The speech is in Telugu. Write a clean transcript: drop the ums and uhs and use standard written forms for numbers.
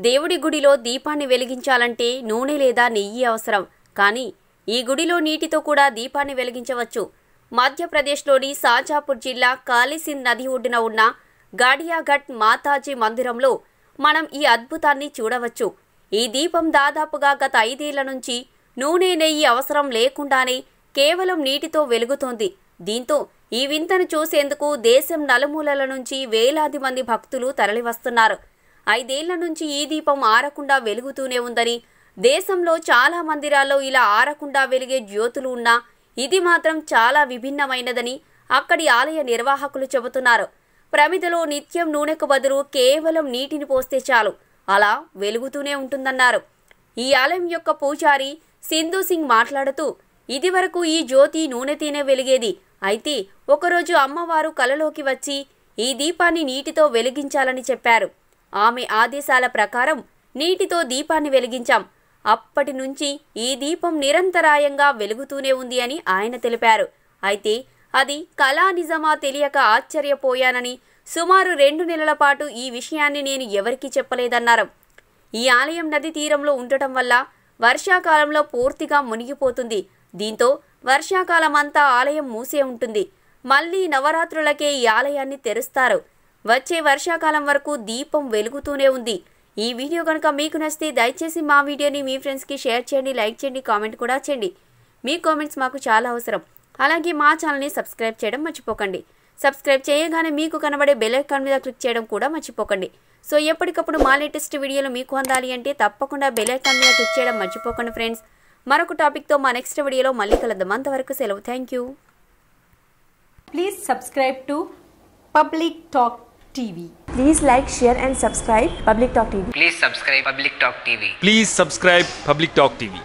దేవుడి గుడిలో దీపాన్ని వెలిగించాలంటే నూనె లేదా నెయ్యి అవసరం. కానీ ఈ గుడిలో నీటితో కూడా దీపాన్ని వెలిగించవచ్చు. మధ్యప్రదేశ్లోని సాజాపూర్ జిల్లా కాళీసింధ్ నది ఒడ్డున ఉన్న గాడియాఘట్ మాతాజీ మందిరంలో మనం ఈ అద్భుతాన్ని చూడవచ్చు. ఈ దీపం దాదాపుగా గత 5 ఏళ్ల నుంచి నూనె నెయ్యి అవసరం లేకుండానే కేవలం నీటితో వెలుగుతోంది. దీంతో ఈ వింతను చూసేందుకు దేశం నలుమూలల నుంచి వేలాది మంది భక్తులు తరలివస్తున్నారు. 5 ఏళ్ల నుంచి ఈ దీపం ఆరకుండా వెలుగుతూనే ఉందని, దేశంలో చాలా మందిరాల్లో ఇలా ఆరకుండా వెలిగే జ్యోతులు ఉన్నా ఇది మాత్రం చాలా విభిన్నమైనదని అక్కడి ఆలయ నిర్వాహకులు చెబుతున్నారు. ప్రమిదలో నిత్యం నూనెకు బదులు కేవలం నీటిని పోస్తే చాలు, అలా వెలుగుతూనే ఉంటుందన్నారు. ఈ ఆలయం యొక్క పూజారి సింధు సింగ్ మాట్లాడుతూ, ఇదివరకు ఈ జ్యోతి నూనెతోనే వెలిగేది. అయితే ఒకరోజు అమ్మవారు కలలోకి వచ్చి ఈ దీపాన్ని నీటితో వెలిగించాలని చెప్పారు. ఆమె ఆదేశాల ప్రకారం నీటితో దీపాన్ని వెలిగించాం. అప్పటి నుంచి ఈ దీపం నిరంతరాయంగా వెలుగుతూనే ఉంది అని ఆయన తెలిపారు. అయితే అది కళా నిజమా తెలియక ఆశ్చర్యపోయానని, సుమారు 2 నెలల పాటు ఈ విషయాన్ని నేను ఎవరికీ చెప్పలేదన్నారు. ఈ ఆలయం నది తీరంలో ఉండటం వల్ల వర్షాకాలంలో పూర్తిగా మునిగిపోతుంది. దీంతో వర్షాకాలం అంతా ఆలయం మూసే ఉంటుంది. మళ్లీ నవరాత్రులకే ఈ ఆలయాన్ని తెరుస్తారు. వచ్చే వర్షాకాలం వరకు దీపం వెలుగుతూనే ఉంది. ఈ వీడియో కనుక మీకు నచ్చితే దయచేసి మా వీడియోని మీ ఫ్రెండ్స్కి షేర్ చేయండి, లైక్ చేయండి, కామెంట్ కూడా చేయండి. మీ కామెంట్స్ మాకు చాలా అవసరం. అలాగే మా ఛానల్ని సబ్స్క్రైబ్ చేయడం మర్చిపోకండి. సబ్స్క్రైబ్ చేయగానే మీకు కనబడే బెల్ ఐకాన్ మీద క్లిక్ చేయడం కూడా మర్చిపోకండి. సో ఎప్పటికప్పుడు మా లేటెస్ట్ వీడియోలు మీకు అందాలి అంటే తప్పకుండా బెల్ ఐకాన్ మీద క్లిక్ చేయడం మర్చిపోకండి ఫ్రెండ్స్. మరొక టాపిక్తో మా నెక్స్ట్ వీడియోలో మళ్ళీ కలుద్దాం. అంతవరకు సెలవు. Thank you. Please subscribe to Public Talk TV. Please like, share and subscribe Public Talk TV. Please subscribe Public Talk TV. Please subscribe Public Talk TV.